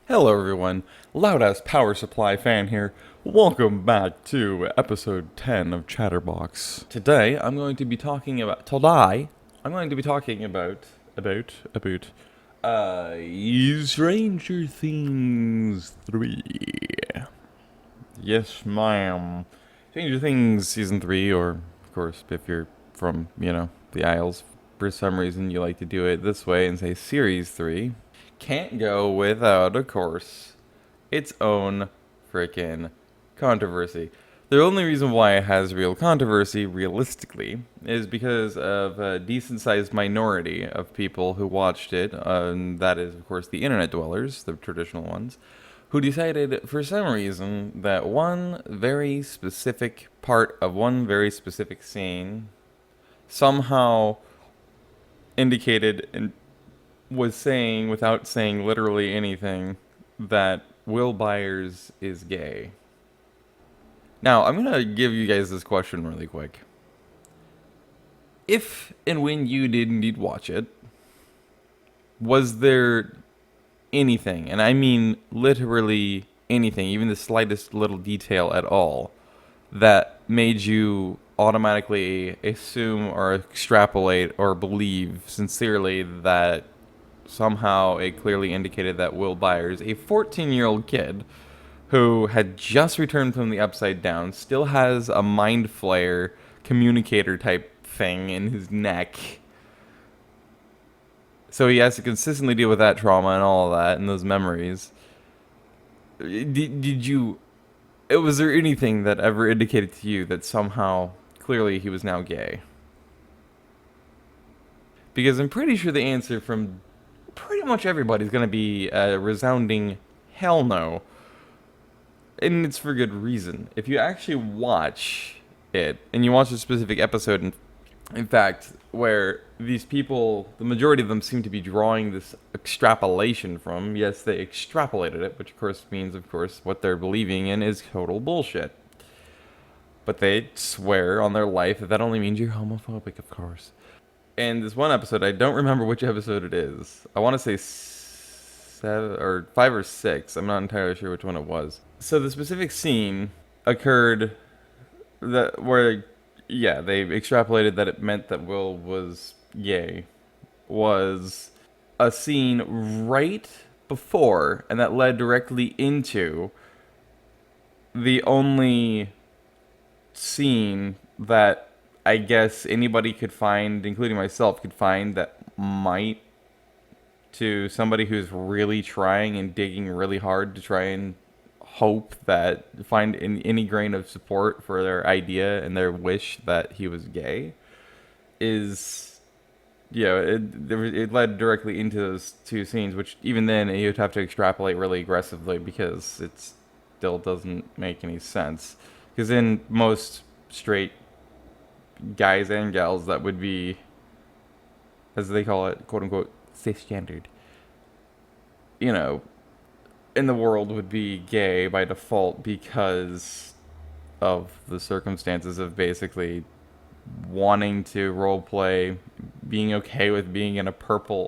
Hello everyone, loud-ass power supply fan here. Welcome back to episode 10 of Chatterbox. Today, I'm going to be talking about, Stranger Things 3. Yes, ma'am. Stranger Things Season 3, or, of course, if you're from, the Isles, for some reason you like to do it this way and say Series 3. Can't go without, of course, its own frickin' controversy. The only reason why it has real controversy, realistically, is because of a decent-sized minority of people who watched it, and that is, of course, the internet dwellers, the traditional ones, who decided, for some reason, that one very specific part of one very specific scene somehow indicated and was saying, without saying literally anything, that Will Byers is gay. Now, I'm going to give you guys this question really quick. If and when you did indeed watch it, was there anything, and I mean literally anything, even the slightest little detail at all, that made you automatically assume or extrapolate or believe sincerely that somehow it clearly indicated that Will Byers, a 14-year-old kid who had just returned from the Upside Down, still has a mind flare communicator type thing in his neck. So he has to consistently deal with that trauma and all of that and those memories. Was there anything that ever indicated to you that somehow, clearly, he was now gay? Because I'm pretty sure the answer from pretty much everybody's going to be a resounding hell no. And it's for good reason. If you actually watch it, and you watch a specific episode, in fact, where these people, the majority of them seem to be drawing this extrapolation from, yes, they extrapolated it, which of course means, of course, what they're believing in is total bullshit. But they swear on their life that only means you're homophobic, of course. And this one episode, I don't remember which episode it is. I want to say 7 or 5 or 6. I'm not entirely sure which one it was. So the specific scene occurred where they extrapolated that it meant that Will was gay. Was a scene right before, and that led directly into the only scene that I guess anybody could find, including myself, could find that might, to somebody who's really trying and digging really hard to try and hope that, find any grain of support for their idea and their wish that he was gay, is, it led directly into those two scenes, which even then you'd have to extrapolate really aggressively because it still doesn't make any sense. Because in most straight guys and gals that would be, as they call it, quote unquote, cisgendered, in the world would be gay by default because of the circumstances of basically wanting to roleplay, being okay with being in a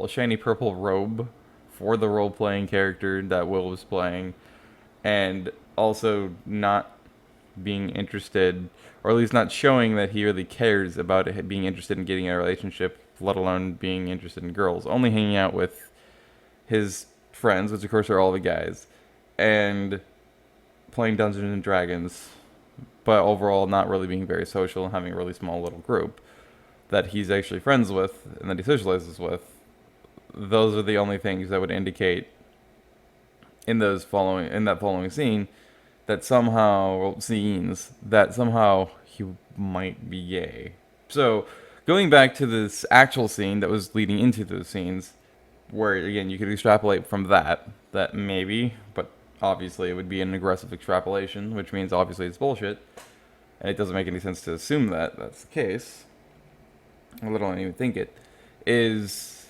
shiny purple robe for the role-playing character that Will was playing, and also not being interested, or at least not showing that he really cares about it, being interested in getting a relationship, let alone being interested in girls. Only hanging out with his friends, which of course are all the guys, and playing Dungeons and Dragons, but overall not really being very social and having a really small little group that he's actually friends with and that he socializes with. Those are the only things that would indicate in that following scene that somehow he might be gay. So, going back to this actual scene that was leading into those scenes, where, again, you could extrapolate from that maybe, but obviously it would be an aggressive extrapolation, which means obviously it's bullshit, and it doesn't make any sense to assume that that's the case, let alone even think it, is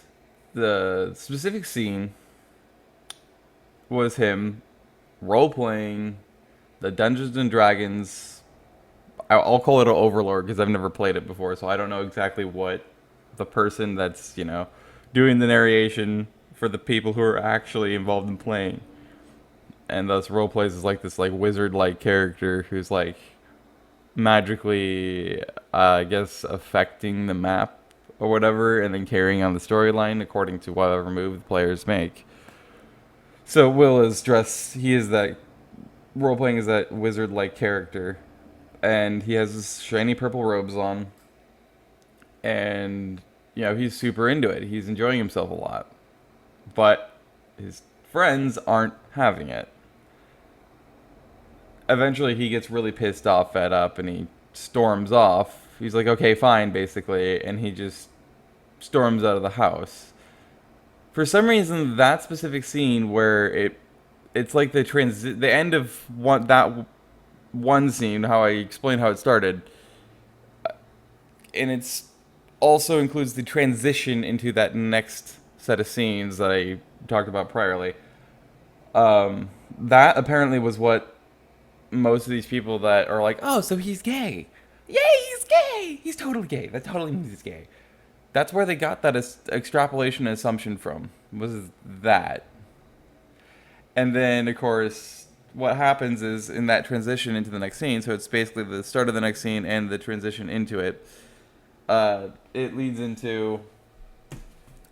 the specific scene was him role-playing the Dungeons and Dragons. I'll call it an Overlord because I've never played it before, so I don't know exactly what the person that's, doing the narration for the people who are actually involved in playing and thus role plays as like this like wizard-like character who's like magically, I guess, affecting the map or whatever, and then carrying on the storyline according to whatever move the players make. So Will is dressed. He is that role playing as that wizard-like character, and he has his shiny purple robes on, and he's super into it. He's enjoying himself a lot, but his friends aren't having it. Eventually, he gets really pissed off, fed up, and he storms off. He's like, "Okay, fine," basically, and he just storms out of the house. For some reason, that specific scene where it's like the end of one scene, how I explained how it started, and it's also includes the transition into that next set of scenes that I talked about priorly. That apparently was what most of these people that are like, "Oh, so he's gay. Yay, he's gay. He's totally gay. That totally means he's gay." That's where they got that extrapolation assumption from, was that. And then, of course, what happens is in that transition into the next scene, so it's basically the start of the next scene and the transition into it, it leads into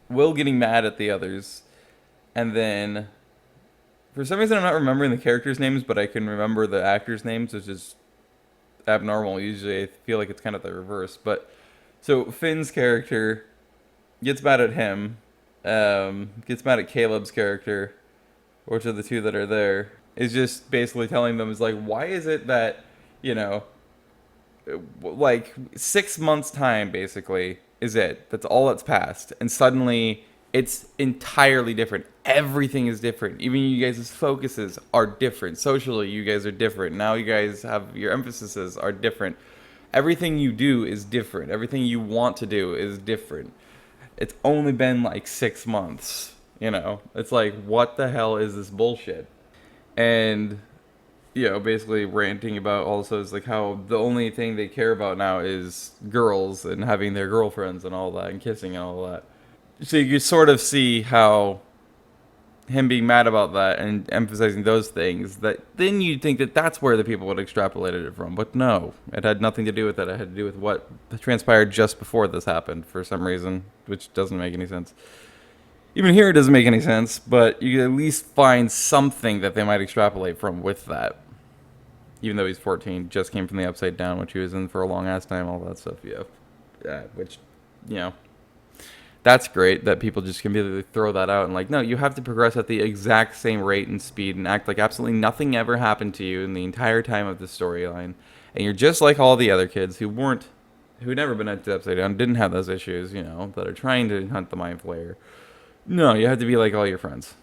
Will getting mad at the others. And then, for some reason, I'm not remembering the characters' names, but I can remember the actors' names, which is abnormal. Usually I feel like it's kind of the reverse. But so Finn's character gets mad at him, gets mad at Caleb's character, which are the two that are there, is just basically telling them, is like, why is it that, like 6 months time basically is it. That's all that's passed. And suddenly it's entirely different. Everything is different. Even you guys' focuses are different. Socially, you guys are different. Now you guys have your emphases are different. Everything you do is different. Everything you want to do is different. It's only been like 6 months. It's like, what the hell is this bullshit? And, basically ranting about also is like how the only thing they care about now is girls and having their girlfriends and all that and kissing and all that. So you sort of see how him being mad about that and emphasizing those things, that then you'd think that that's where the people would extrapolate it from. But no, it had nothing to do with that. It had to do with what transpired just before this happened for some reason, which doesn't make any sense. Even here it doesn't make any sense, but you can at least find something that they might extrapolate from with that. Even though he's 14, just came from the Upside Down, which he was in for a long-ass time, all that stuff, which, that's great that people just completely throw that out and like, no, you have to progress at the exact same rate and speed and act like absolutely nothing ever happened to you in the entire time of the storyline. And you're just like all the other kids who'd never been at the Upside Down, didn't have those issues, that are trying to hunt the Mind Flayer. No, you have to be like all your friends.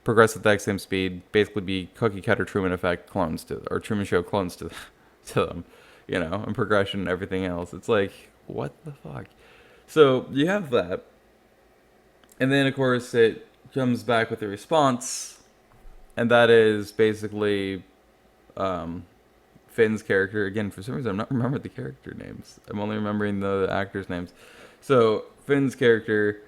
Progress at the exact same speed, basically be cookie cutter Truman Effect clones or Truman Show clones to them, and progression and everything else. It's like, what the fuck? So you have that. And then, of course, it comes back with a response, and that is basically Finn's character. Again, for some reason, I'm not remembering the character names. I'm only remembering the actors' names. So Finn's character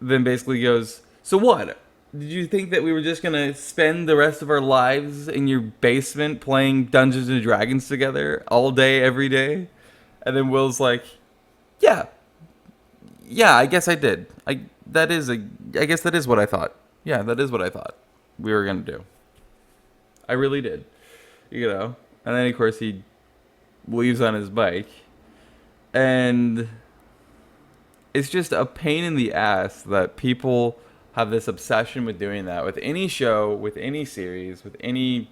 then basically goes, "So what? Did you think that we were just going to spend the rest of our lives in your basement playing Dungeons and Dragons together all day, every day?" And then Will's like, Yeah, I guess I did. I guess that is what I thought. Yeah, that is what I thought we were going to do. I really did. And then, of course, he leaves on his bike. And it's just a pain in the ass that people have this obsession with doing that with any show, with any series, with any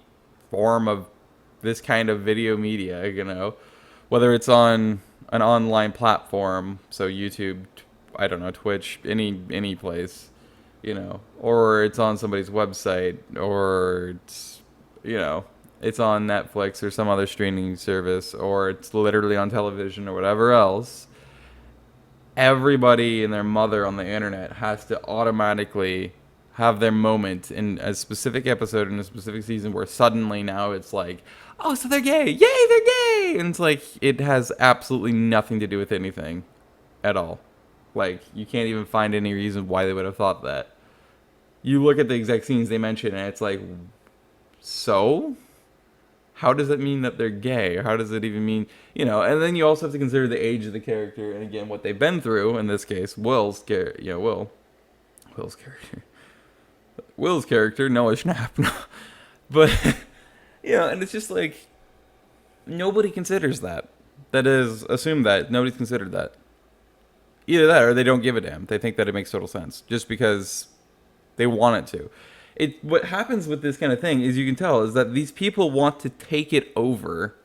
form of this kind of video media, whether it's on an online platform, so YouTube, I don't know, Twitch, any place, or it's on somebody's website, or it's, it's on Netflix or some other streaming service, or it's literally on television or whatever else. Everybody and their mother on the internet has to automatically have their moment in a specific episode in a specific season where suddenly now it's like, oh, so they're gay. Yay, they're gay. And it's like, it has absolutely nothing to do with anything at all. Like, you can't even find any reason why they would have thought that. You look at the exact scenes they mention and it's like, So, how does that mean that they're gay? How does it even mean, and then you also have to consider the age of the character and again what they've been through. In this case, Will's character, Will's character, Noah Schnapp. But and it's just like nobody considers that. That is, assume that nobody's considered that. Either that or they don't give a damn. They think that it makes total sense just because they want it to. What happens with this kind of thing is you can tell is that these people want to take it over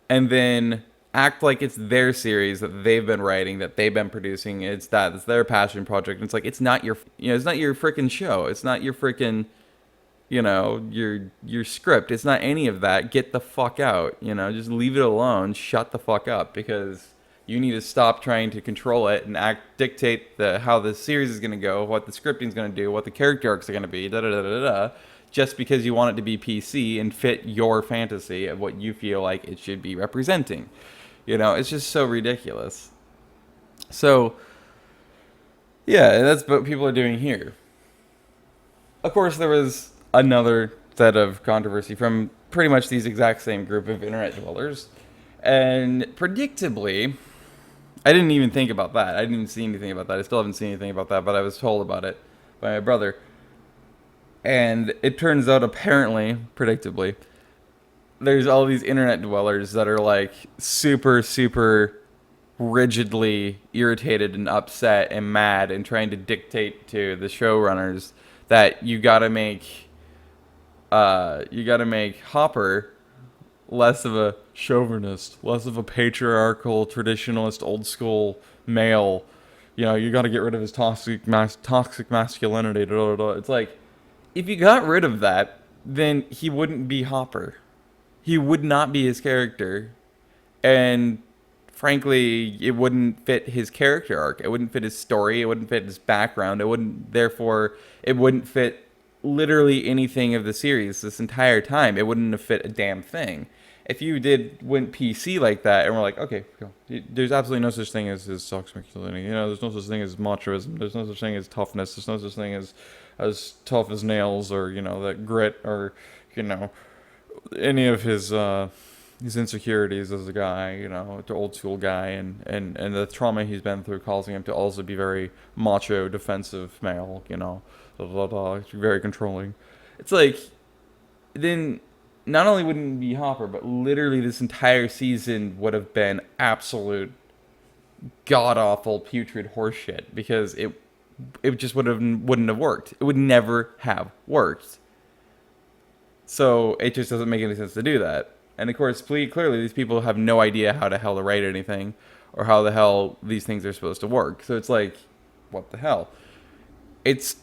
and then act like it's their series that they've been writing, that they've been producing. It's their passion project. And it's like, it's not your freaking show. It's not your freaking, your script. It's not any of that. Get the fuck out, just leave it alone. Shut the fuck up, because you need to stop trying to control it and dictate how the series is going to go, what the scripting is going to do, what the character arcs are going to be, just because you want it to be PC and fit your fantasy of what you feel like it should be representing. It's just so ridiculous. So, yeah, that's what people are doing here. Of course, there was another set of controversy from pretty much these exact same group of internet dwellers. And predictably, I didn't even think about that. I didn't even see anything about that. I still haven't seen anything about that, but I was told about it by my brother. And it turns out, apparently, predictably, there's all these internet dwellers that are like super, super rigidly irritated and upset and mad and trying to dictate to the showrunners that you gotta make Hopper less of a chauvinist, less of a patriarchal, traditionalist, old school male. You got to get rid of his toxic masculinity. It's like, if you got rid of that, then he wouldn't be Hopper. He would not be his character. And frankly, it wouldn't fit his character arc. It wouldn't fit his story. It wouldn't fit his background. It wouldn't fit literally anything of the series this entire time. It wouldn't have fit a damn thing. If you went PC like that and we're like, okay, cool. There's absolutely no such thing as toxic masculinity. There's no such thing as machoism. There's no such thing as toughness. There's no such thing as tough as nails, or that grit, or any of his insecurities as a guy, the old school guy, and the trauma he's been through causing him to also be very macho, defensive male, very controlling. It's like, then not only wouldn't it be Hopper, but literally this entire season would have been absolute god-awful, putrid horseshit, because it just wouldn't have worked. It would never have worked. So it just doesn't make any sense to do that. And of course, clearly these people have no idea how the hell to write anything, or how the hell these things are supposed to work. So it's like, what the hell? It's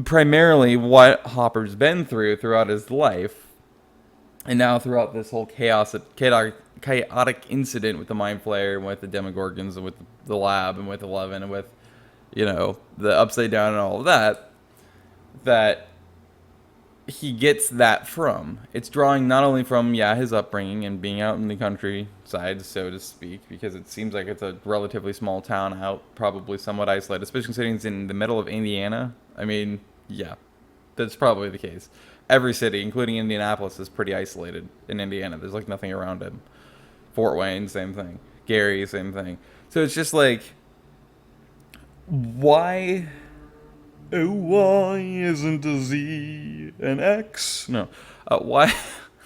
primarily what Hopper's been throughout his life, and now throughout this whole chaotic incident with the Mind Flayer, and with the Demogorgons, and with the lab, and with Eleven, and with, the Upside Down and all of that, that he gets that from. It's drawing not only from, his upbringing and being out in the countryside, so to speak, because it seems like it's a relatively small town out, probably somewhat isolated, especially considering it's in the middle of Indiana. I mean, yeah, that's probably the case. Every city, including Indianapolis, is pretty isolated in Indiana. There's like nothing around it. Fort Wayne, same thing. Gary, same thing. So it's just like, why? Oh, why isn't a Z an X? No. Why? I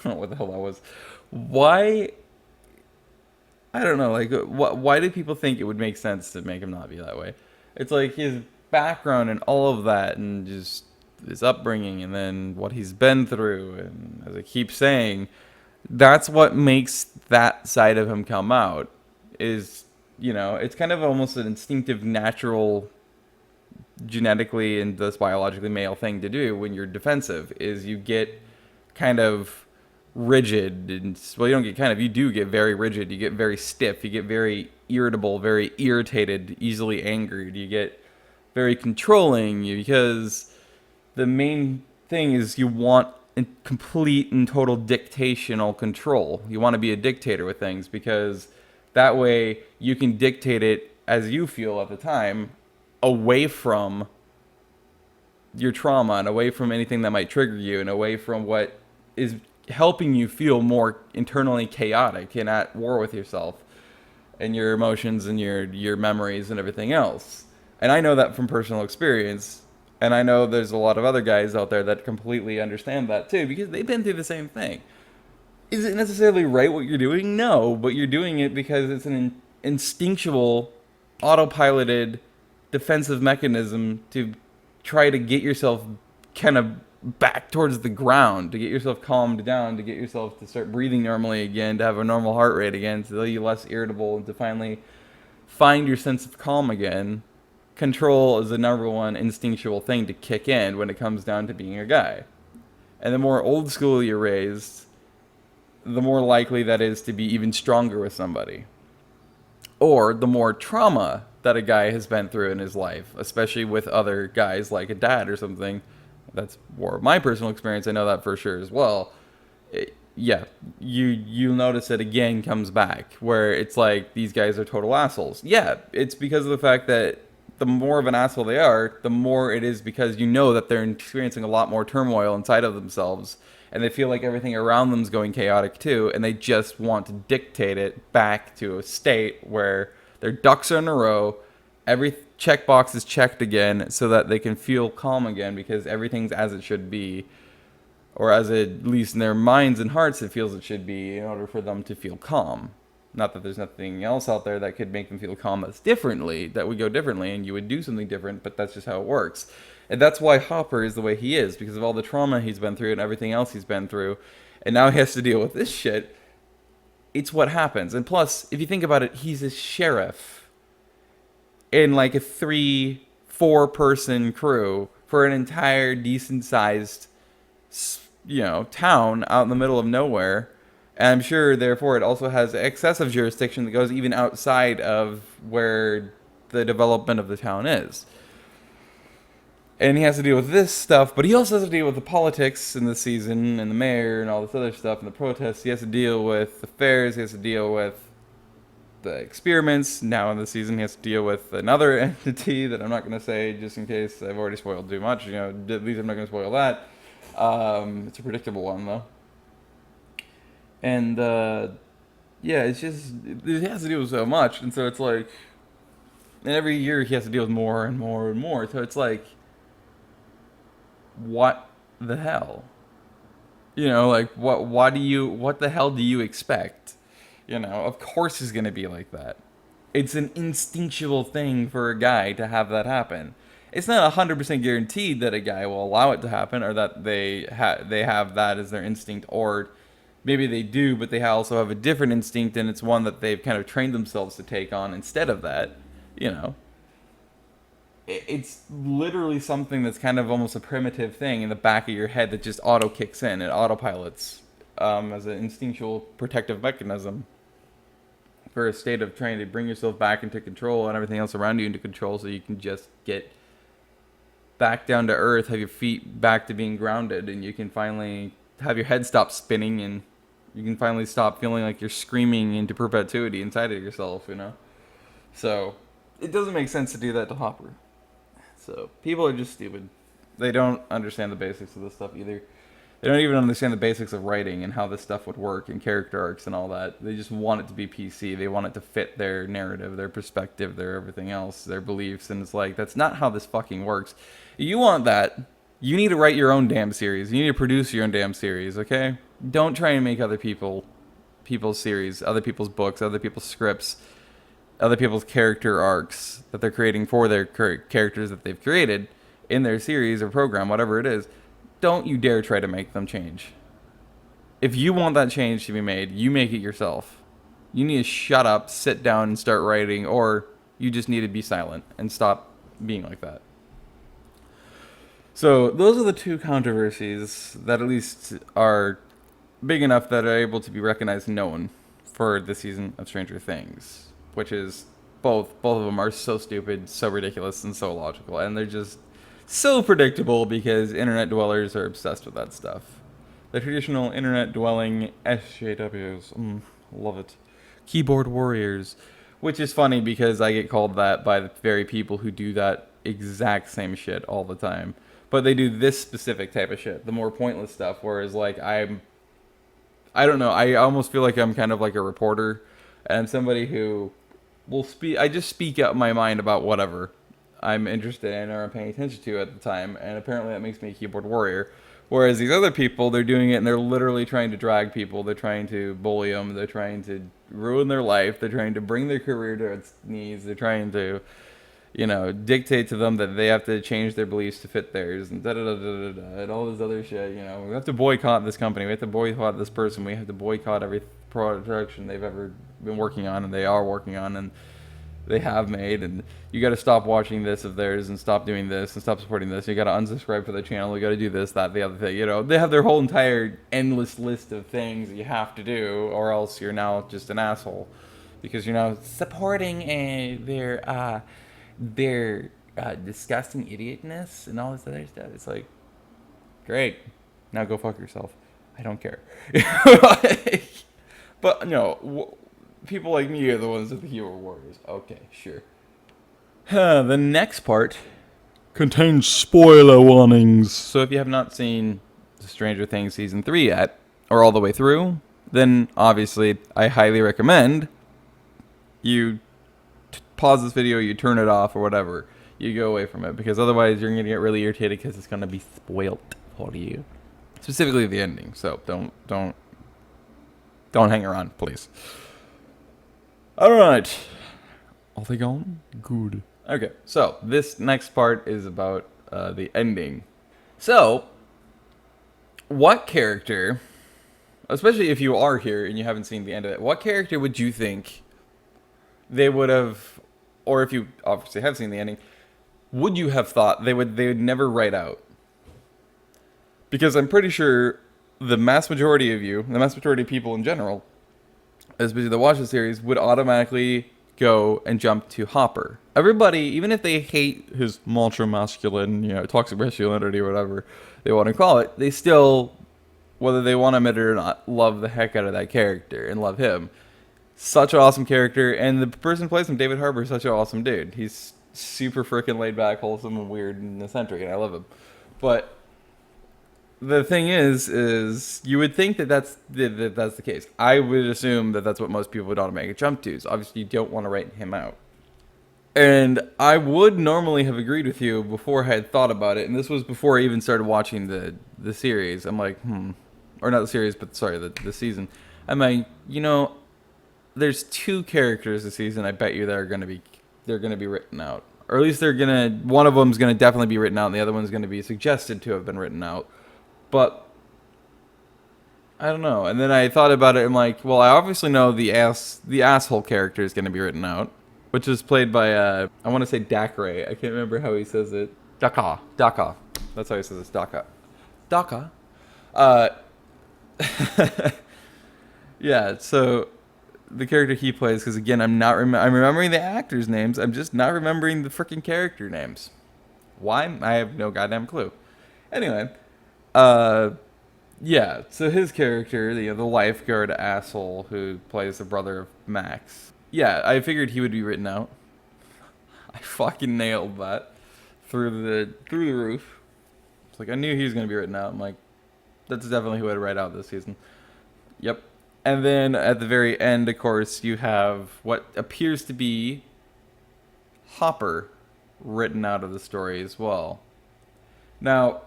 don't know what the hell that was. Why? I don't know. Like, why do people think it would make sense to make him not be that way? It's like his background and all of that, and just his upbringing, and then what he's been through, and as I keep saying, that's what makes that side of him come out. Is, it's kind of almost an instinctive, natural, genetically and thus biologically male thing to do when you're defensive, is you get kind of rigid, and well, you don't get kind of, you do get very rigid, you get very stiff, you get very irritable, very irritated, easily angered, you get very controlling, because the main thing is you want complete and total dictational control. You want to be a dictator with things, because that way you can dictate it as you feel at the time, away from your trauma and away from anything that might trigger you, and away from what is helping you feel more internally chaotic and at war with yourself and your emotions and your memories and everything else. And I know that from personal experience. And I know there's a lot of other guys out there that completely understand that too, because they've been through the same thing. Is it necessarily right what you're doing? No, but you're doing it because it's an instinctual, autopiloted defensive mechanism to try to get yourself kind of back towards the ground, to get yourself calmed down, to get yourself to start breathing normally again, to have a normal heart rate again, to feel you less irritable, and to finally find your sense of calm again. Control is the number one instinctual thing to kick in when it comes down to being a guy. And the more old school you're raised, the more likely that is to be even stronger with somebody. Or the more trauma that a guy has been through in his life, especially with other guys like a dad or something. That's more of my personal experience. I know that for sure as well. You'll notice it again comes back, where it's like these guys are total assholes. Yeah, it's because of the fact that the more of an asshole they are, the more it is because you know that they're experiencing a lot more turmoil inside of themselves, and they feel like everything around them is going chaotic too, and they just want to dictate it back to a state where their ducks are in a row, every checkbox is checked again, so that they can feel calm again because everything's as it should be, or as at least in their minds and hearts it feels it should be, in order for them to feel calm. Not that there's nothing else out there that could make them feel calm that would go differently, and you would do something different, but that's just how it works. And that's why Hopper is the way he is, because of all the trauma he's been through and everything else he's been through, and now he has to deal with this shit. It's what happens. And plus, if you think about it, he's a sheriff in like a 3-4 person crew for an entire decent-sized, town out in the middle of nowhere. And I'm sure, therefore, it also has excessive jurisdiction that goes even outside of where the development of the town is. And he has to deal with this stuff, but he also has to deal with the politics in the season, and the mayor, and all this other stuff, and the protests. He has to deal with the fairs, he has to deal with the experiments. Now in the season, he has to deal with another entity that I'm not going to say, just in case I've already spoiled too much. At least I'm not going to spoil that. It's a predictable one, though. And, it's just, he has to deal with so much, and so it's like, and every year he has to deal with more and more and more, so it's like, what the hell? What the hell do you expect? Of course he's gonna be like that. It's an instinctual thing for a guy to have that happen. It's not 100% guaranteed that a guy will allow it to happen, or that they have that as their instinct, or maybe they do, but they also have a different instinct, and it's one that they've kind of trained themselves to take on instead of that. It's literally something that's kind of almost a primitive thing in the back of your head that just auto kicks in. It autopilots as an instinctual protective mechanism for a state of trying to bring yourself back into control and everything else around you into control, so you can just get back down to earth, have your feet back to being grounded, and you can finally have your head stop spinning, and you can finally stop feeling like you're screaming into perpetuity inside of yourself, So, it doesn't make sense to do that to Hopper. So, people are just stupid. They don't understand the basics of this stuff either. They don't even understand the basics of writing and how this stuff would work and character arcs and all that. They just want it to be PC. They want it to fit their narrative, their perspective, their everything else, their beliefs, and it's like, that's not how this fucking works. If you want that, you need to write your own damn series. You need to produce your own damn series, okay? Don't try and make other people's series, other people's books, other people's scripts, other people's character arcs that they're creating for their characters that they've created in their series or program, whatever it is. Don't you dare try to make them change. If you want that change to be made, you make it yourself. You need to shut up, sit down, and start writing, or you just need to be silent and stop being like that. So those are the two controversies that at least are big enough that are able to be recognized and known for this season of Stranger Things, which is both of them are so stupid, so ridiculous, and so logical, and they're just so predictable because internet dwellers are obsessed with that stuff. The traditional internet dwelling SJWs, love it, keyboard warriors, which is funny because I get called that by the very people who do that exact same shit all the time. But they do this specific type of shit, the more pointless stuff. Whereas like I don't know. I almost feel like I'm kind of like a reporter, and somebody who will speak. I just speak out my mind about whatever I'm interested in or I'm paying attention to at the time, and apparently that makes me a keyboard warrior. Whereas these other people, they're doing it and they're literally trying to drag people. They're trying to bully them. They're trying to ruin their life. They're trying to bring their career to its knees. They're trying to, dictate to them that they have to change their beliefs to fit theirs and and all this other shit. We have to boycott this company. We have to boycott this person. We have to boycott every production they've ever been working on and they are working on and they have made. And you got to stop watching this of theirs and stop doing this and stop supporting this. You got to unsubscribe for the channel. You got to do this, that, the other thing. They have their whole entire endless list of things that you have to do, or else you're now just an asshole because you're now supporting their disgusting idiotness and all this other stuff. It's like, great, now go fuck yourself. I don't care. But no, people like me are the ones that the hero warriors. Okay, sure. The next part contains spoiler warnings. So if you have not seen Stranger Things Season 3 yet, or all the way through, then obviously I highly recommend you pause this video, you turn it off or whatever. You go away from it, because otherwise you're going to get really irritated because it's going to be spoiled for you. Specifically the ending, so don't hang around, please. Alright. Are they gone? Good. Okay, so this next part is about the ending. So, what character, especially if you are here and you haven't seen the end of it, what character would you think they would have, or if you obviously have seen the ending, would you have thought they would never write out? Because I'm pretty sure the mass majority of you, the mass majority of people in general, especially that watch the series, would automatically go and jump to Hopper. Everybody, even if they hate his masculine, toxic masculinity or whatever they want to call it, they still, whether they want to admit it or not, love the heck out of that character and love him. Such an awesome character, and the person who plays him, David Harbour, is such an awesome dude. He's super freaking laid back, wholesome, and weird and eccentric, and I love him. But the thing is you would think that's the case. I would assume that that's what most people would automatically jump to. So obviously you don't want to write him out. And I would normally have agreed with you before I had thought about it, and this was before I even started watching the series. I'm like, or not the series, but sorry, the season. I'm like, there's two characters this season I bet you that are gonna be written out. Or at least one of them's gonna definitely be written out and the other one's gonna be suggested to have been written out. But I don't know. And then I thought about it. I'm like, well, I obviously know the asshole character is going to be written out, which is played by I want to say Dacre. I can't remember how he says it. Daka. That's how he says it. Daka. Yeah. So the character he plays, because again, I'm remembering the actors' names. I'm just not remembering the freaking character names. Why? I have no goddamn clue. Anyway. Yeah, so his character, the lifeguard asshole who plays the brother of Max. Yeah, I figured he would be written out. I fucking nailed that through the roof. It's like I knew he was going to be written out. I'm like, that's definitely who I'd write out this season. Yep. And then at the very end, of course, you have what appears to be Hopper written out of the story as well. Now,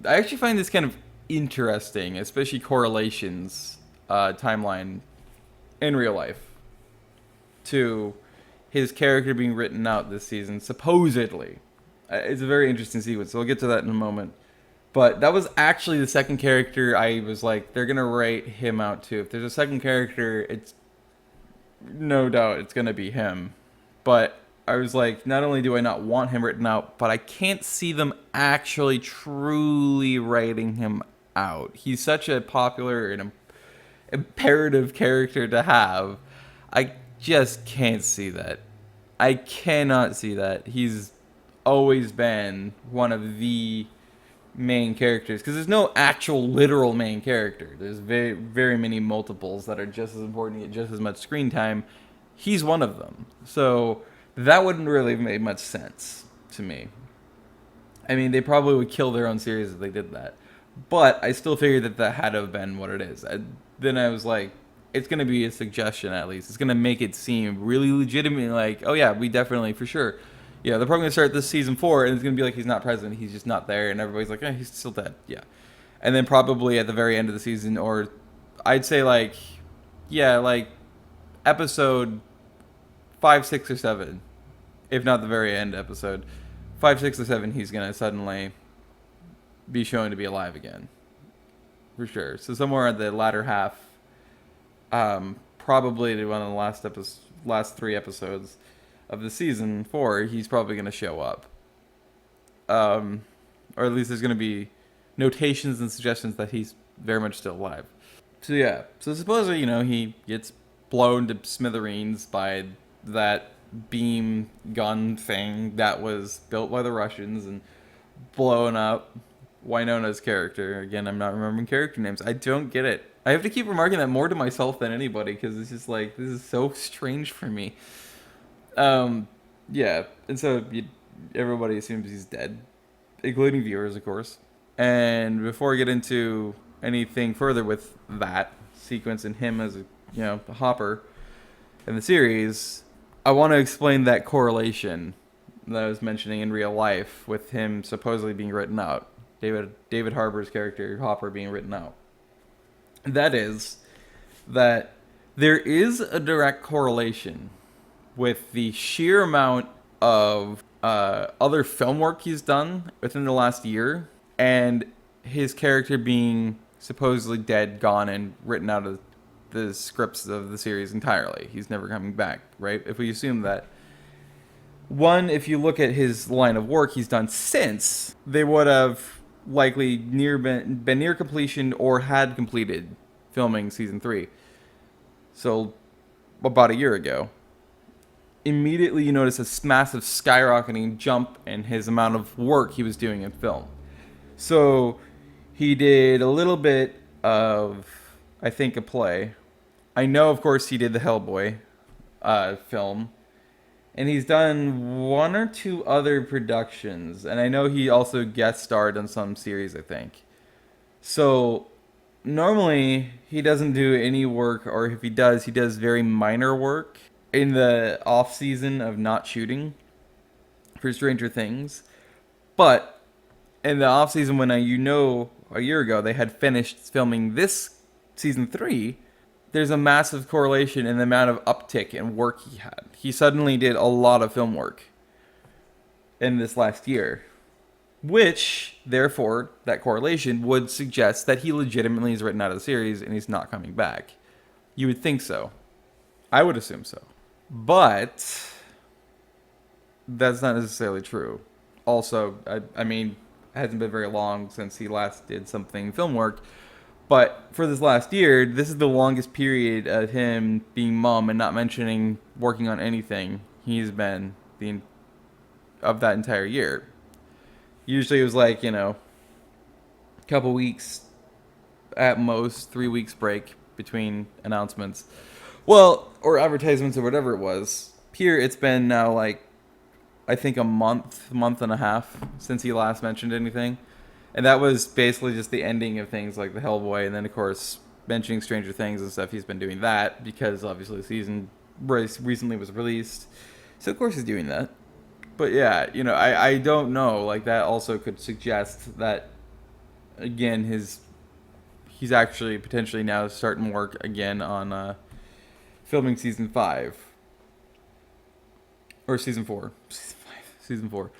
I actually find this kind of interesting, especially correlations timeline in real life to his character being written out this season, supposedly. It's a very interesting sequence, so we'll get to that in a moment. But that was actually the second character I was like, they're going to write him out too. If there's a second character, it's no doubt it's going to be him. But I was like, not only do I not want him written out, but I can't see them actually truly writing him out. He's such a popular and imperative character to have. I just can't see that. I cannot see that. He's always been one of the main characters, because there's no actual literal main character. There's very, very many multiples that are just as important, get just as much screen time. He's one of them. So that wouldn't really have made much sense to me. I mean, they probably would kill their own series if they did that. But I still figured that that had to have been what it is. Then I was like, it's going to be a suggestion at least. It's going to make it seem really legitimately like, oh yeah, we definitely, for sure. Yeah, they're probably going to start this season 4, and it's going to be like he's not present, he's just not there, and everybody's like, he's still dead. Yeah. And then probably at the very end of the season, or I'd say like, yeah, like episode 5, 6, or 7, if not the very end episode, 5, 6, or 7, he's going to suddenly be shown to be alive again. For sure. So somewhere at the latter half, probably one of the last 3 episodes of the season 4, he's probably going to show up. Or at least there's going to be notations and suggestions that he's very much still alive. So yeah. So supposedly, he gets blown to smithereens by that beam gun thing that was built by the Russians and blown up. Winona's character. Again, I'm not remembering character names. I don't get it. I have to keep remarking that more to myself than anybody because it's just like, this is so strange for me. Yeah. And so everybody assumes he's dead, including viewers, of course. And before I get into anything further with that sequence and him as a Hopper in the series, I want to explain that correlation that I was mentioning in real life with him supposedly being written out. David Harbour's character, Hopper, being written out. That is that there is a direct correlation with the sheer amount of other film work he's done within the last year and his character being supposedly dead, gone, and written out of the scripts of the series entirely. He's never coming back, right? If we assume that. One, if you look at his line of work he's done since, they would have likely been near completion or had completed filming season 3. So about a year ago. Immediately you notice a massive skyrocketing jump in his amount of work he was doing in film. So he did a little bit of, I think, a play. I know, of course, he did the Hellboy film. And he's done 1 or 2 other productions. And I know he also guest starred on some series, I think. So normally he doesn't do any work, or if he does very minor work in the off season of not shooting for Stranger Things. But in the off season when a year ago they had finished filming this season 3, there's a massive correlation in the amount of uptick in work he had. He suddenly did a lot of film work in this last year, which, therefore, that correlation would suggest that he legitimately is written out of the series and he's not coming back. You would think so. I would assume so. But that's not necessarily true. Also, I mean, it hasn't been very long since he last did something film work. But for this last year, this is the longest period of him being mum and not mentioning working on anything he's been of that entire year. Usually it was like, a couple weeks, at most 3 weeks break between announcements. Well, or advertisements or whatever it was. Here it's been now like, I think a month and a half since he last mentioned anything. And that was basically just the ending of things like the Hellboy, and then of course mentioning Stranger Things and stuff. He's been doing that because obviously the season recently was released, so of course he's doing that. But yeah, I don't know. Like that also could suggest that again he's actually potentially now starting work again on filming season 5 or season 4, season 4.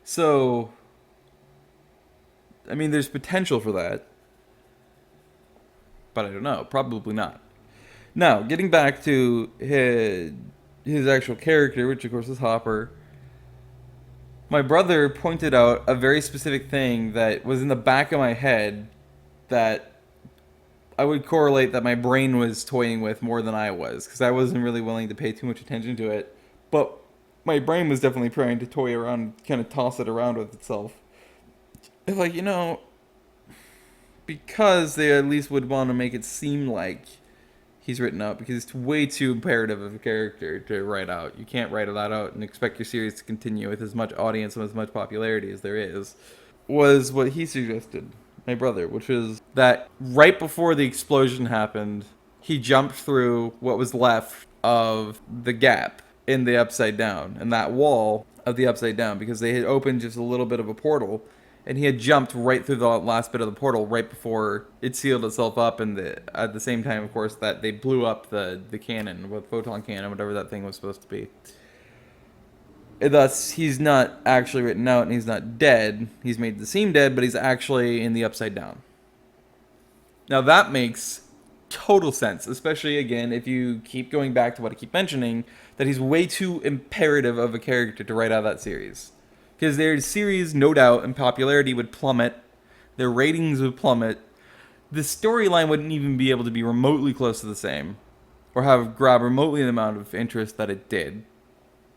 So. I mean, there's potential for that. But I don't know. Probably not. Now, getting back to his actual character, which of course is Hopper. My brother pointed out a very specific thing that was in the back of my head that I would correlate that my brain was toying with more than I was. Because I wasn't really willing to pay too much attention to it. But my brain was definitely trying to toy around, kind of toss it around with itself. Like, because they at least would want to make it seem like he's written out, because it's way too imperative of a character to write out. You can't write that out and expect your series to continue with as much audience and as much popularity as there is. Was what he suggested, my brother, which was that right before the explosion happened, he jumped through what was left of the gap in the Upside Down, and that wall of the Upside Down, because they had opened just a little bit of a portal, and he had jumped right through the last bit of the portal right before it sealed itself up, and at the same time, of course, that they blew up the cannon, with photon cannon, whatever that thing was supposed to be. And thus, he's not actually written out, and he's not dead. He's made to seem dead, but he's actually in the Upside Down. Now that makes total sense, especially, again, if you keep going back to what I keep mentioning, that he's way too imperative of a character to write out that series. Because their series, no doubt, in popularity would plummet, their ratings would plummet, the storyline wouldn't even be able to be remotely close to the same, or grab remotely the amount of interest that it did.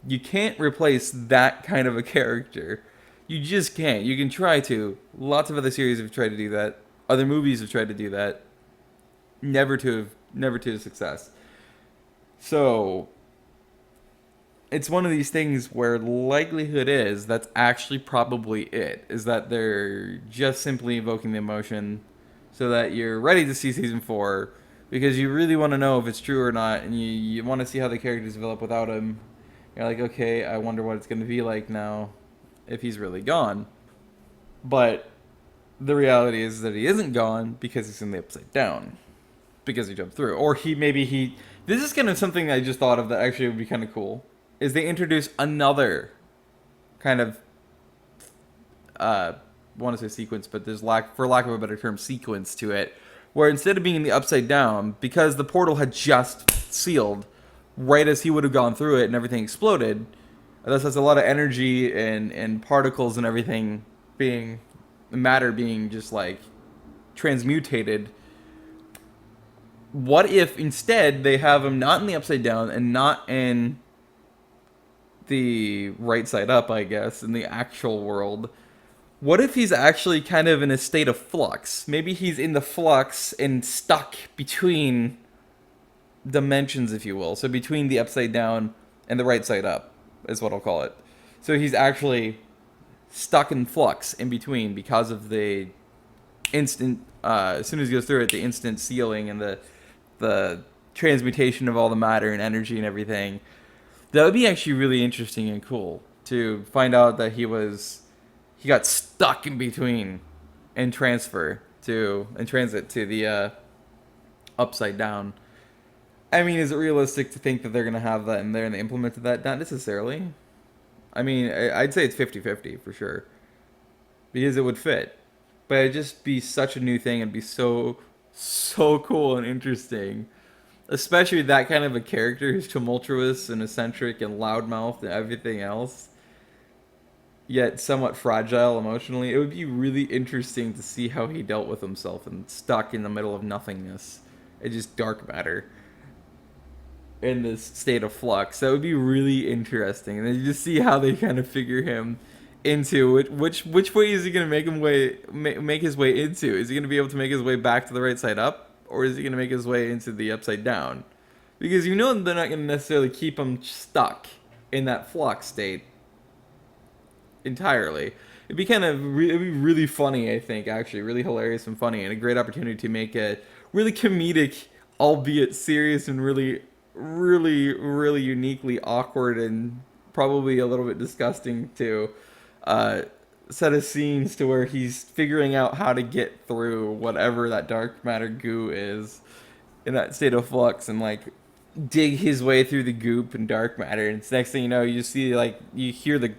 You can't replace that kind of a character. You just can't. You can try to. Lots of other series have tried to do that. Other movies have tried to do that. Never to success. So, it's one of these things where likelihood is that's actually probably it. Is that they're just simply evoking the emotion so that you're ready to see season 4, because you really want to know if it's true or not, and you want to see how the characters develop without him. You're like, okay, I wonder what it's going to be like now if he's really gone. But the reality is that he isn't gone because he's in the Upside Down. Because he jumped through. Or this is kind of something I just thought of that actually would be kind of cool. Is they introduce another kind of, I want to say sequence, but there's for lack of a better term, sequence to it. Where instead of being in the Upside Down, because the portal had just sealed, right as he would have gone through it and everything exploded, thus has a lot of energy and particles and everything matter being just like transmutated. What if instead they have him not in the Upside Down and not in the right side up, I guess, in the actual world? What if he's actually kind of in a state of flux? Maybe he's in the flux and stuck between dimensions, if you will. So between the Upside Down and the right side up is what I'll call it. So he's actually stuck in flux in between because of the instant, as soon as he goes through it, the instant sealing and the transmutation of all the matter and energy and everything. That would be actually really interesting and cool to find out that he got stuck in between and transit to the Upside Down. I mean, is it realistic to think that they're going to have that in there and they implemented that? Not necessarily. I mean, I'd say it's 50-50 for sure. Because it would fit. But it'd just be such a new thing and be so cool and interesting. Especially that kind of a character who's tumultuous and eccentric and loudmouthed and everything else. Yet somewhat fragile emotionally. It would be really interesting to see how he dealt with himself and stuck in the middle of nothingness. It's just dark matter. In this state of flux. That would be really interesting. And then you just see how they kind of figure him into it. Which way is he going to make his way into? Is he going to be able to make his way back to the right side up? Or is he going to make his way into the Upside Down? Because you know they're not going to necessarily keep him stuck in that flux state entirely. It'd be really funny, I think, actually. Really hilarious and funny. And a great opportunity to make a really comedic, albeit serious and really uniquely awkward and probably a little bit disgusting too, set of scenes to where he's figuring out how to get through whatever that dark matter goo is in that state of flux and like dig his way through the goop and dark matter. And it's next thing you know, you see like you hear the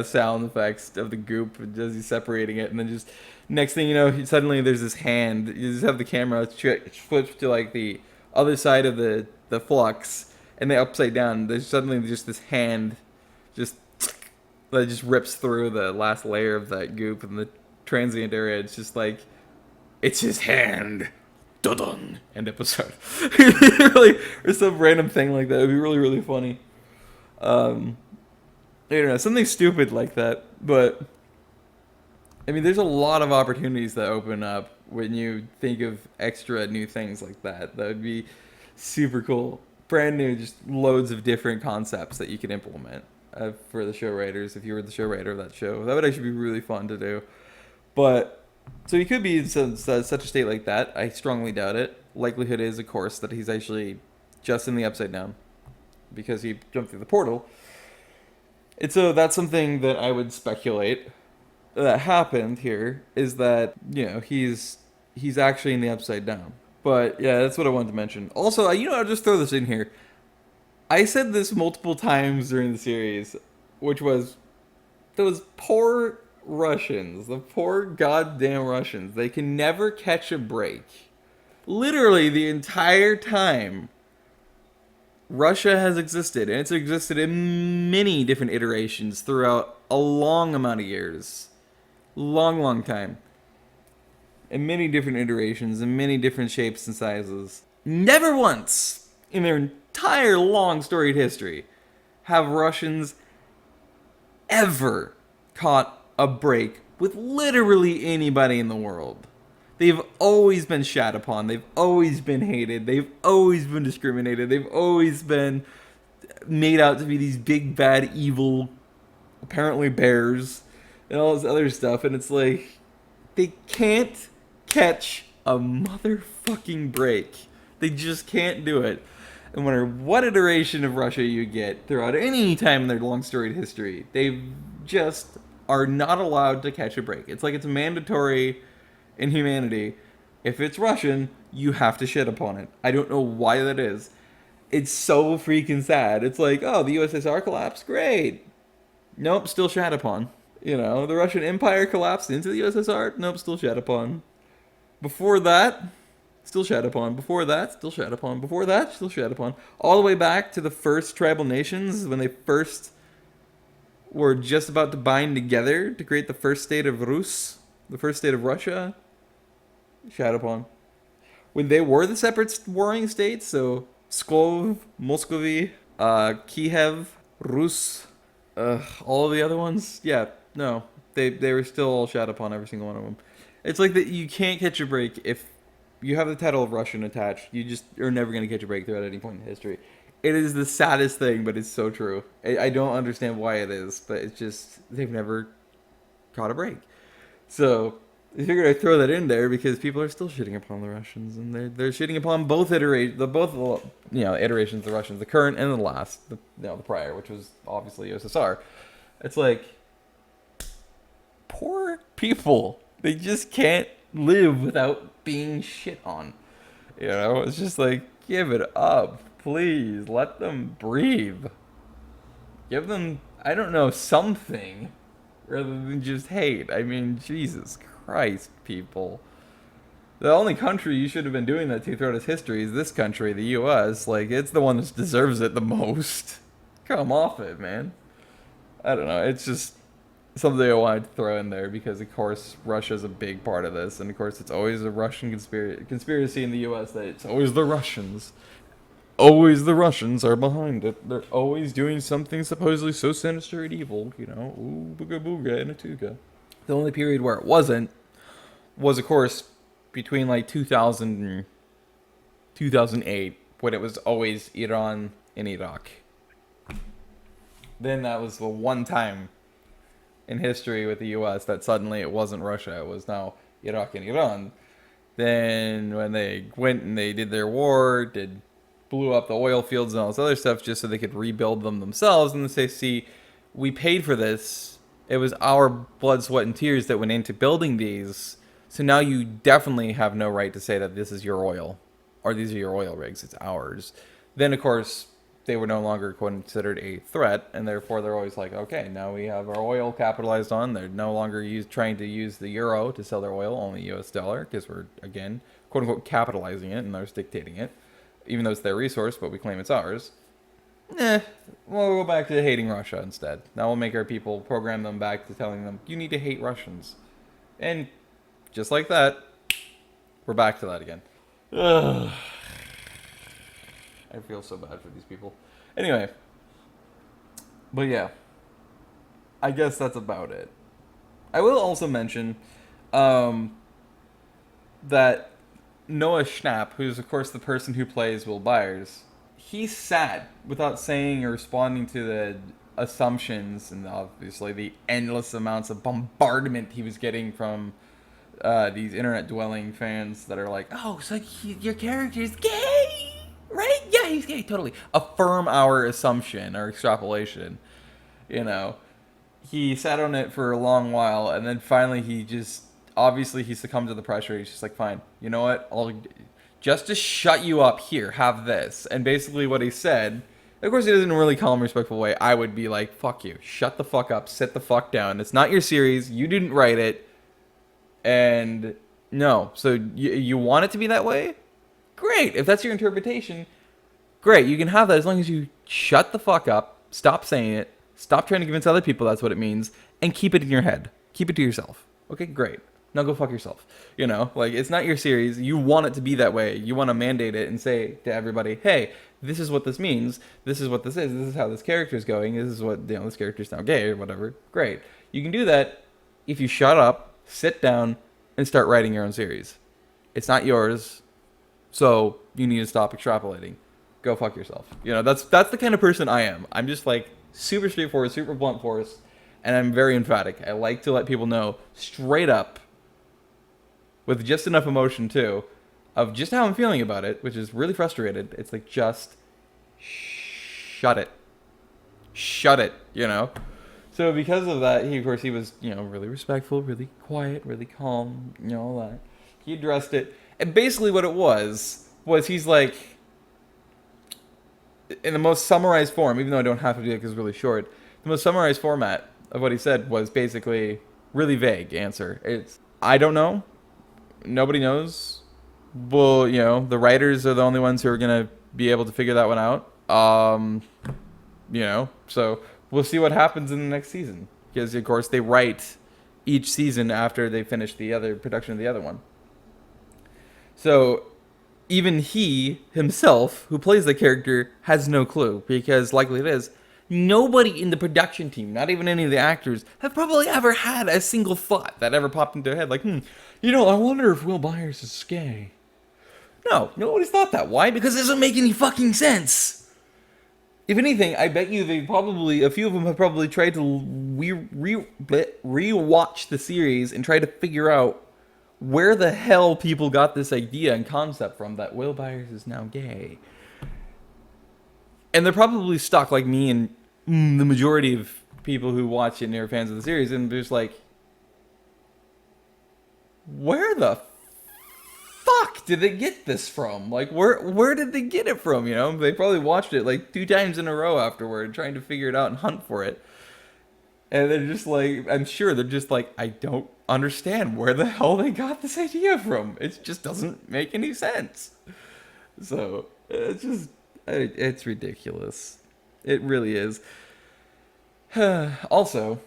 sound effects of the goop as he's separating it, and then just next thing you know, suddenly there's this hand. You just have the camera flips to like the other side of the flux and the Upside Down. There's suddenly just this hand that just rips through the last layer of that goop in the transient area. It's just like, it's his hand. Dun-dun. End episode. Or some random thing like that. It would be really funny. I don't know, something stupid like that. But I mean, there's a lot of opportunities that open up when you think of extra new things like that. That would be super cool. Brand new, just loads of different concepts that you could implement for the show writers. If you were the show writer of that show, that would actually be really fun to do. But so he could be in such a state like that. I strongly doubt it. Likelihood is, of course, that he's actually just in the Upside Down because he jumped through the portal. And so that's something that I would speculate that happened here, is that, you know, he's actually in the Upside Down. But yeah, that's what I wanted to mention. Also, I'll just throw this in here. I said this multiple times during the series, which was those poor Russians, the poor goddamn Russians. They can never catch a break. Literally the entire time Russia has existed, and it's existed in many different iterations throughout a long amount of years. Long time. In many different iterations, in many different shapes and sizes. Never once in their entire long storied history have Russians ever caught a break with literally anybody in the world. They've always been shat upon. They've always been hated. They've always been discriminated. They've always been made out to be these big, bad, evil, apparently bears, and all this other stuff. And it's like, they can't catch a motherfucking break. They just can't do it. No matter what iteration of Russia you get throughout any time in their long storied history, they just are not allowed to catch a break. It's like it's mandatory in humanity. If it's Russian, you have to shit upon it. I don't know why that is. It's so freaking sad. It's like, oh, the USSR collapsed? Great. Nope, still shat upon. You know, the Russian Empire collapsed into the USSR? Nope, still shat upon. Before that, still shat upon. Before that, still shat upon. Before that, still shat upon. All the way back to the first tribal nations, when they first were just about to bind together to create the first state of Rus, the first state of Russia, shat upon. When they were the separate warring states, so Pskov, Muscovy, Kiev, Rus, all of the other ones, yeah, no, they were still all shat upon, every single one of them. It's like that you can't catch a break if you have the title of Russian attached. You just are never going to catch a break throughout any point in history. It is the saddest thing, but it's so true. I don't understand why it is, but it's just, they've never caught a break. So I figured I'd throw that in there because people are still shitting upon the Russians, and they're shitting upon both iterations of the Russians, the current and the last, the prior, which was obviously USSR. It's like, poor people. They just can't live without being shit on. You know, it's just like, give it up, please. Let them breathe. Give them, I don't know, something rather than just hate. I mean, Jesus Christ, people. The only country you should have been doing that to throughout its history is this country, the U.S. Like, it's the one that deserves it the most. Come off it, man. I don't know. It's just something I wanted to throw in there because, of course, Russia's a big part of this. And, of course, it's always a Russian conspiracy in the U.S. that it's always the Russians. Always the Russians are behind it. They're always doing something supposedly so sinister and evil. You know, ooh, booga booga and a tuga. The only period where it wasn't was, of course, between like 2000 and 2008, when it was always Iran and Iraq. Then that was the one time in history with the U.S. that suddenly it wasn't Russia, it was now Iraq and Iran. Then when they went and they did their war, blew up the oil fields and all this other stuff just so they could rebuild them themselves, and they say, see, we paid for this. It was our blood, sweat, and tears that went into building these. So now you definitely have no right to say that this is your oil, or these are your oil rigs. It's ours. Then, of course, they were no longer considered a threat, and therefore they're always like, okay, now we have our oil capitalized on. They're no longer trying to use the euro to sell their oil, only U.S. dollar, because we're, again, quote-unquote, capitalizing it, and they're dictating it, even though it's their resource, but we claim it's ours. We'll go back to hating Russia instead. Now we'll make our people program them back to telling them, you need to hate Russians. And just like that, we're back to that again. Ugh. I feel so bad for these people. Anyway. But yeah. I guess that's about it. I will also mention, that Noah Schnapp, who's of course the person who plays Will Byers, he sat without saying or responding to the assumptions and obviously the endless amounts of bombardment he was getting from these internet dwelling fans that are like, oh, so your character's gay, right? Yeah, he's gay, totally. Affirm our assumption or extrapolation, you know. He sat on it for a long while, and then finally obviously he succumbed to the pressure. He's just like, fine, you know what? I'll just to shut you up here, have this. And basically what he said, of course he doesn't really call him a respectful way. I would be like, fuck you, shut the fuck up, sit the fuck down. It's not your series, you didn't write it, and no. So you want it to be that way? Great. If that's your interpretation, great. You can have that as long as you shut the fuck up, stop saying it, stop trying to convince other people that's what it means, and keep it in your head. Keep it to yourself. Okay, great. Now go fuck yourself. You know, like, it's not your series. You want it to be that way. You want to mandate it and say to everybody, hey, this is what this means. This is what this is. This is how this character is going. This is what, this character's now gay or whatever. Great. You can do that if you shut up, sit down, and start writing your own series. It's not yours, so you need to stop extrapolating. Go fuck yourself. You know, that's the kind of person I am. I'm just like super straightforward, super blunt force, and I'm very emphatic. I like to let people know straight up, with just enough emotion too, of just how I'm feeling about it, which is really frustrated. It's like, just shut it. Shut it, you know? So because of that, he was, really respectful, really quiet, really calm, all that. He addressed it. And basically what it was he's like, in the most summarized form, even though I don't have to do it because it's really short, the most summarized format of what he said was basically really vague answer. It's, I don't know. Nobody knows. Well, the writers are the only ones who are going to be able to figure that one out. So we'll see what happens in the next season. Because, of course, they write each season after they finish the other production of the other one. So even he himself, who plays the character, has no clue. Because, likely it is, nobody in the production team, not even any of the actors, have probably ever had a single thought that ever popped into their head. Like, I wonder if Will Byers is gay. No, nobody's thought that. Why? Because it doesn't make any fucking sense. If anything, I bet you a few of them have probably tried to re-watch the series and try to figure out where the hell people got this idea and concept from that Will Byers is now gay. And they're probably stuck like me and the majority of people who watch it and are fans of the series, and they're just like, where the fuck did they get this from? Like, where did they get it from, They probably watched it like 2 times in a row afterward, trying to figure it out and hunt for it. And they're just like, I'm sure they're just like, I don't understand where the hell they got this idea from. It just doesn't make any sense. So, it's ridiculous. It really is. Also,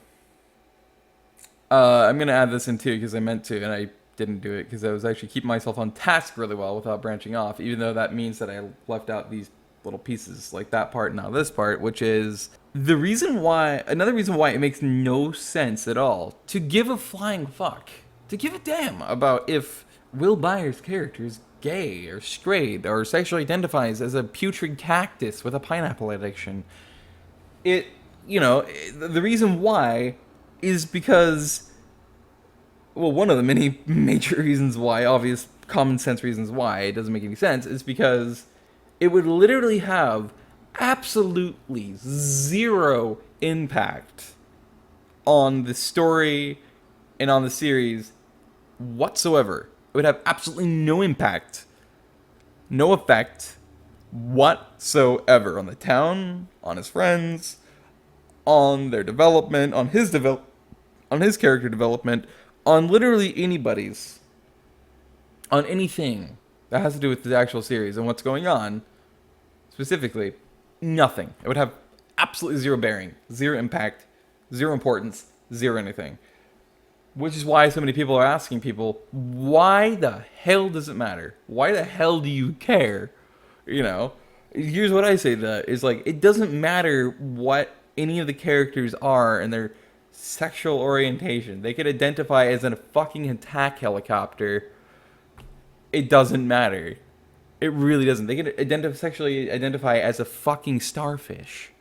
I'm going to add this in too because I meant to, and I didn't do it because I was actually keeping myself on task really well without branching off, even though that means that I left out these little pieces like that part and now this part, which is another reason why it makes no sense at all to give a flying fuck, to give a damn about if Will Byers' character is gay or straight or sexually identifies as a putrid cactus with a pineapple addiction. The reason why is because, well, one of the many major reasons why, obvious common sense reasons why it doesn't make any sense, is because it would literally have absolutely zero impact on the story and on the series whatsoever. It would have absolutely no impact, no effect whatsoever on the town, on his friends, on their development, on his character development, on literally anybody's, on anything that has to do with the actual series and what's going on, specifically, nothing. It would have absolutely zero bearing, zero impact, zero importance, zero anything. Which is why so many people are asking people, why the hell does it matter? Why the hell do you care? Here's what I say to that, is like, it doesn't matter what any of the characters are and their sexual orientation. They could identify as a fucking attack helicopter it doesn't matter. It really doesn't. They can sexually identify as a fucking starfish,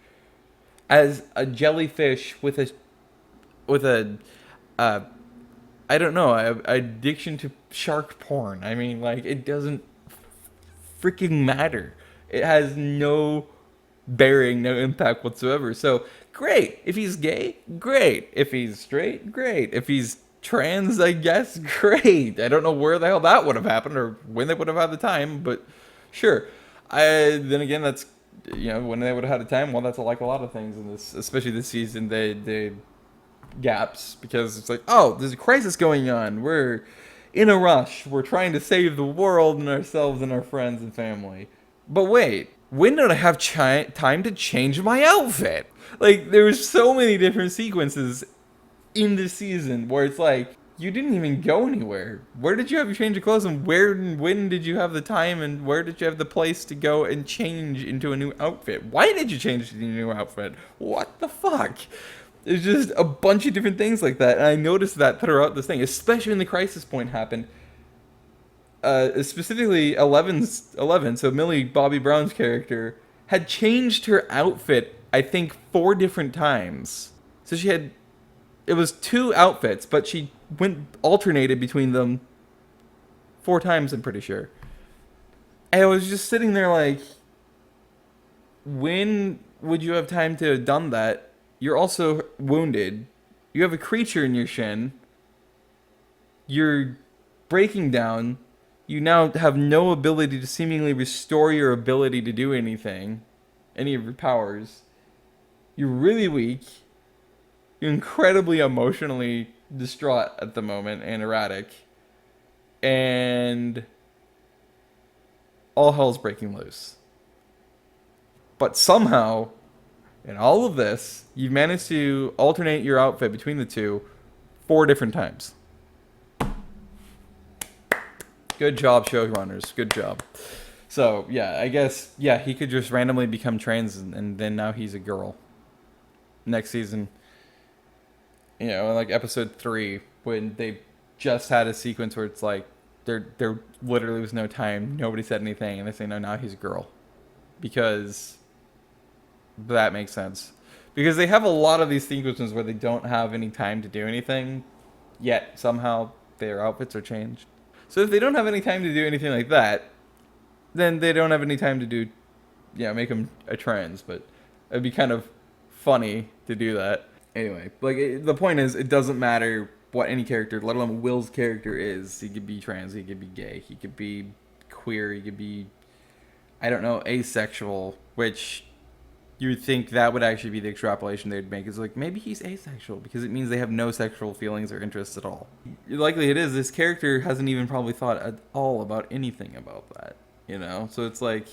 as a jellyfish with a uh, I don't know, a addiction to shark porn. I mean, like, it doesn't freaking matter. It has no bearing, no impact whatsoever. So, great. If he's gay, great. If he's straight, great. If he's trans, I guess, great. I don't know where the hell that would have happened or when they would have had the time, but sure. Then again, that's, when they would have had the time. Well, that's like a lot of things in this, especially this season. They gaps, because it's like, oh, there's a crisis going on. We're in a rush. We're trying to save the world and ourselves and our friends and family. But wait, when did I have time to change my outfit? Like, there was so many different sequences in this season where it's like, you didn't even go anywhere. Where did you have your change of clothes, and where and when did you have the time, and where did you have the place to go and change into a new outfit? Why did you change to a new outfit? What the fuck? There's just a bunch of different things like that, and I noticed that throughout this thing, especially when the crisis point happened. Specifically, 11, so Millie Bobby Brown's character, had changed her outfit, I think, 4 different times. So it was 2 outfits, but she alternated between them 4 times, I'm pretty sure. And I was just sitting there like, when would you have time to have done that? You're also wounded. You have a creature in your shin. You're breaking down. You now have no ability to seemingly restore your ability to do anything. Any of your powers. You're really weak. You're incredibly emotionally distraught at the moment and erratic. And all hell's breaking loose. But somehow, in all of this, you've managed to alternate your outfit between the two 4 different times. Good job, showrunners. Good job. So, yeah, I guess, he could just randomly become trans, and then now he's a girl. Next season, in like episode 3, when they just had a sequence where it's like, there literally was no time, nobody said anything, and they say, no, now he's a girl. Because that makes sense. Because they have a lot of these sequences where they don't have any time to do anything, yet somehow their outfits are changed. So if they don't have any time to do anything like that, then they don't have any time to do, make them a trans. But it'd be kind of funny to do that. Anyway, the point is, it doesn't matter what any character, let alone Will's character, is. He could be trans, he could be gay, he could be queer, he could be, I don't know, asexual, which you would think that would actually be the extrapolation they'd make. Is like, maybe he's asexual because it means they have no sexual feelings or interests at all. Likely it is. This character hasn't even probably thought at all about anything about that, So it's like,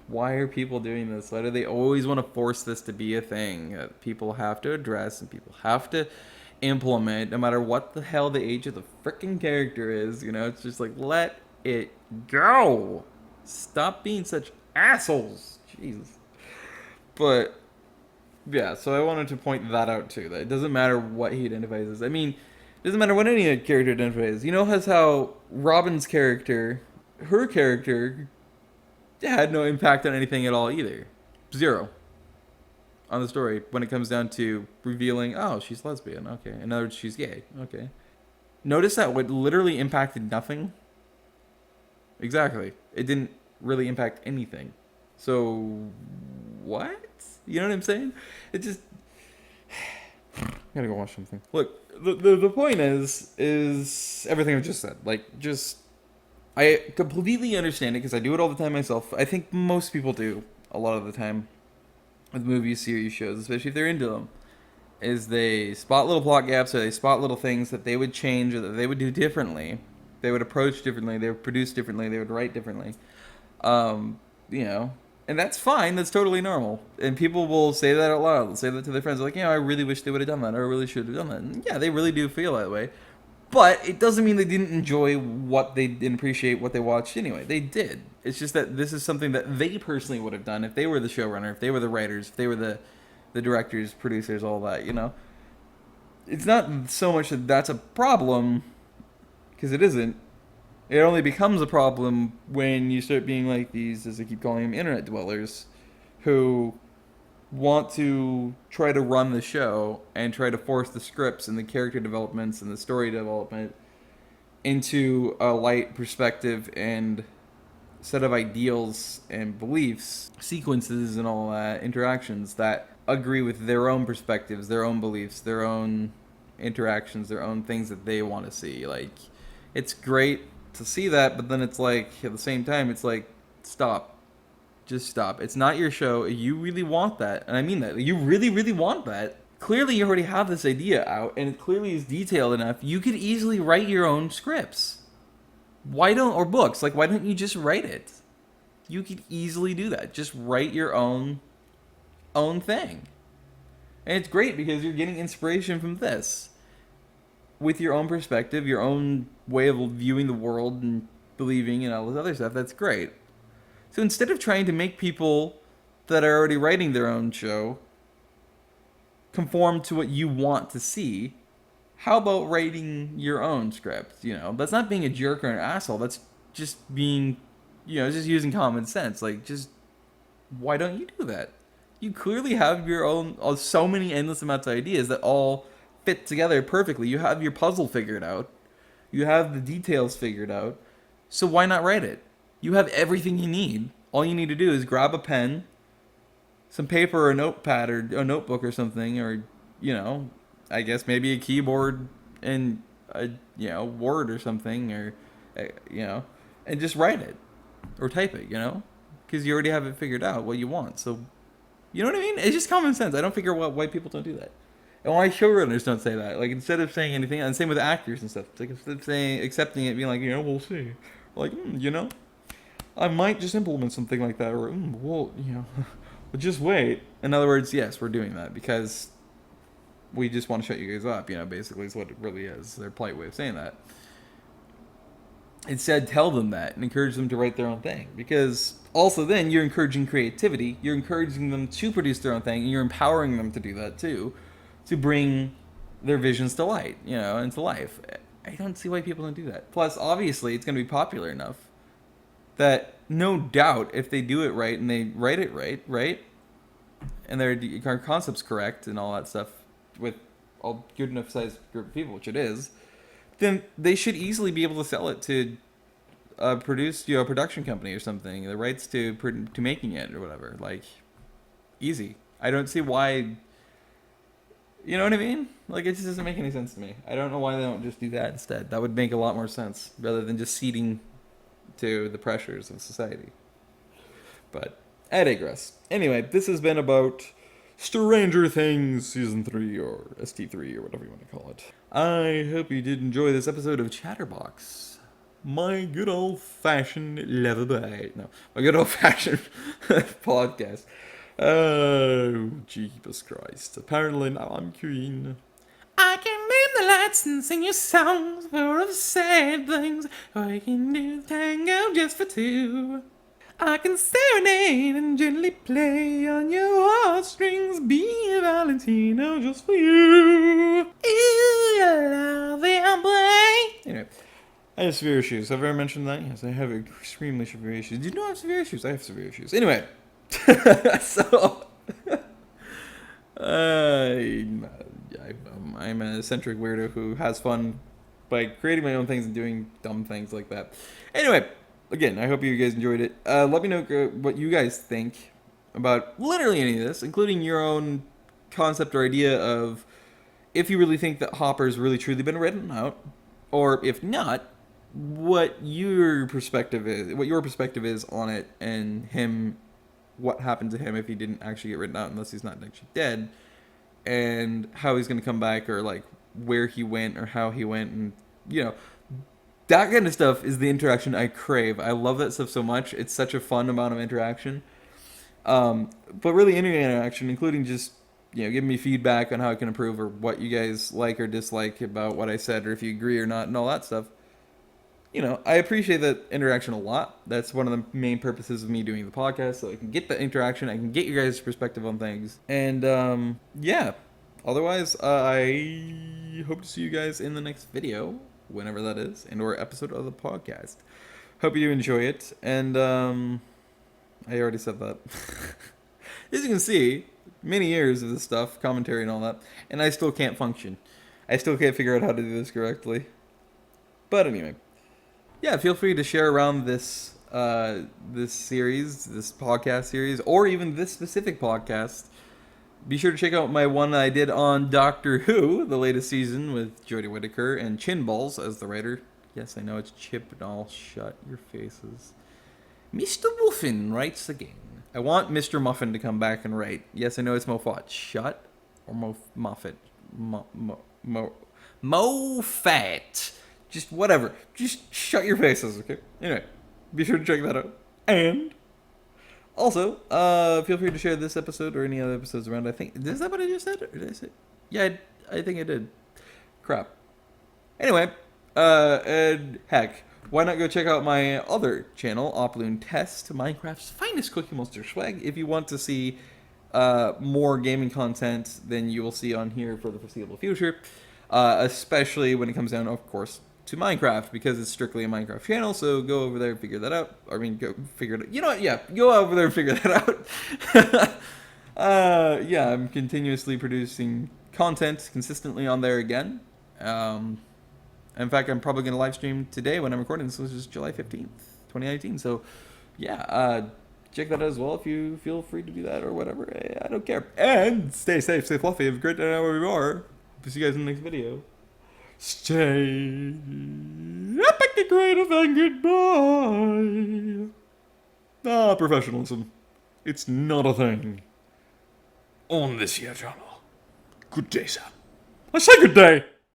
why are people doing this? Why do they always want to force this to be a thing that people have to address and people have to implement, no matter what the hell the age of the freaking character is? It's just like, let it go. Stop being such assholes. Jesus. But, yeah, so I wanted to point that out, too. That it doesn't matter what he identifies as. I mean, it doesn't matter what any character identifies as. How Robin's character, her character, had no impact on anything at all either. 0. On the story, when it comes down to revealing, oh, she's lesbian, okay. In other words, she's gay, okay. Notice that what literally impacted nothing? Exactly. It didn't really impact anything. So, what? You know what I'm saying? It just... I gotta go watch something. Look, the point is everything I've just said. I completely understand it, because I do it all the time myself. I think most people do, a lot of the time, with movies, series, shows, especially if they're into them, is they spot little plot gaps, or they spot little things that they would change, or that they would do differently. They would approach differently, they would produce differently, they would write differently. And that's fine, that's totally normal. And people will say that out loud, they'll say that to their friends, like, I really wish they would have done that, or I really should have done that. And yeah, they really do feel that way. But it doesn't mean they didn't enjoy what they didn't appreciate what they watched anyway. They did. It's just that this is something that they personally would have done if they were the showrunner, if they were the writers, if they were the directors, producers, all that, It's not so much that that's a problem, because it isn't. It only becomes a problem when you start being like these, as I keep calling them, internet dwellers, who want to try to run the show and try to force the scripts and the character developments and the story development into a light perspective and set of ideals and beliefs, sequences and all that, interactions that agree with their own perspectives, their own beliefs, their own interactions, their own things that they want to see. Like, it's great to see that, but then it's like, at the same time, it's like, stop. Just stop. It's not your show. You really want that. And I mean that. You really, really want that. Clearly, you already have this idea out, and it clearly is detailed enough. You could easily write your own scripts. Or books. Like, why don't you just write it? You could easily do that. Just write your own thing. And it's great because you're getting inspiration from this. With your own perspective, your own way of viewing the world and believing and all this other stuff. That's great. So instead of trying to make people that are already writing their own show conform to what you want to see, how about writing your own script? That's not being a jerk or an asshole. That's just being, just using common sense. Like, just, why don't you do that? You clearly have your own, so many endless amounts of ideas that all fit together perfectly. You have your puzzle figured out. You have the details figured out. So why not write it? You have everything you need. All you need to do is grab a pen, some paper or a notepad or a notebook or something, or, I guess maybe a keyboard and a, Word or something, or, and just write it or type it, because you already have it figured out what you want. So, you know what I mean? It's just common sense. I don't figure out why people don't do that. And why showrunners don't say that. Like, instead of saying anything, and same with actors and stuff. It's like, instead of accepting it, being like, we'll see. Like, I might just implement something like that, or, well, but just wait. In other words, yes, we're doing that because we just want to shut you guys up, basically is what it really is. Their polite way of saying that. Instead, tell them that and encourage them to write their own thing. Because also then you're encouraging creativity. You're encouraging them to produce their own thing, and you're empowering them to do that too, to bring their visions to light, and to life. I don't see why people don't do that. Plus, obviously, it's going to be popular enough that no doubt if they do it right and they write it right, and their concept's correct and all that stuff with a good enough sized group of people, which it is, then they should easily be able to sell it to a production company or something, the rights to making it or whatever. Like, easy. I don't see why. You know what I mean? Like, it just doesn't make any sense to me. I don't know why they don't just do that instead. That would make a lot more sense rather than just ceding to the pressures of society. But I digress. Anyway, this has been about Stranger Things Season 3 or ST3 or whatever you want to call it. I hope you did enjoy this episode of Chatterbox. My good old-fashioned my good old-fashioned podcast. Oh, Jesus Christ. Apparently now I'm queen. I can dim the lights and sing you songs full of sad things. Or I can do tango just for two. I can serenade and gently play on your heartstrings. Be a Valentino just for you. Ooh, you love and play. Anyway, I have severe issues. Have I ever mentioned that? Yes, I have extremely severe issues. Do you know I have severe issues? I have severe issues. Anyway, so I'm an eccentric weirdo who has fun by creating my own things and doing dumb things like that. Anyway, again, I hope you guys enjoyed it. Let me know what you guys think about literally any of this, including your own concept or idea of if you really think that Hopper's really truly been written out, or if not, what your perspective is on it, and him, what happened to him if he didn't actually get written out, unless he's not actually dead, and how he's going to come back, or like where he went or how he went, and that kind of stuff is the interaction I crave. I love that stuff so much. It's such a fun amount of interaction. But really any interaction, including just giving me feedback on how I can improve, or what you guys like or dislike about what I said, or if you agree or not, and all that stuff. I appreciate that interaction a lot. That's one of the main purposes of me doing the podcast, so I can get the interaction, I can get your guys' perspective on things. And, yeah. Otherwise, I hope to see you guys in the next video. whenever that is, and or episode of the podcast. Hope you do enjoy it, and I already said that. As you can see, many years of this stuff, commentary and all that, and I still can't function. I still can't figure out how to do this correctly. But anyway, yeah, feel free to share around this this series, this podcast series, or even this specific podcast. Be sure to check out my one I did on Doctor Who, the latest season, with Jodie Whittaker and Chinballs as the writer. Yes, I know it's Chip and all. Shut your faces. Mr. Muffin writes again. I want Mr. Muffin to come back and write. Yes, I know it's Moffat. Shut or Moffat. Moffat. Just whatever. Just shut your faces, okay? Anyway, be sure to check that out. And also, feel free to share this episode or any other episodes around. I think, is that what I just said? Or did I say? Yeah, I think I did. Crap. Anyway, and heck, why not go check out my other channel, Oploon Test, Minecraft's finest Cookie Monster swag, if you want to see more gaming content than you will see on here for the foreseeable future, especially when it comes down, of course, to Minecraft, because it's strictly a Minecraft channel. So go over there and figure that out. I mean, go figure it out. You know what? Yeah, go over there and figure that out. Yeah, I'm continuously producing content consistently on there again. In fact, I'm probably going to live stream today when I'm recording this, which is July 15th, 2019. So, yeah, check that out as well if you feel free to do that or whatever. I don't care. And stay safe, stay fluffy. Have a great day wherever you are. See you guys in the next video. Stay epic, creative, and goodbye. Professionalism. It's not a thing on this here channel. Good day, sir. I say good day.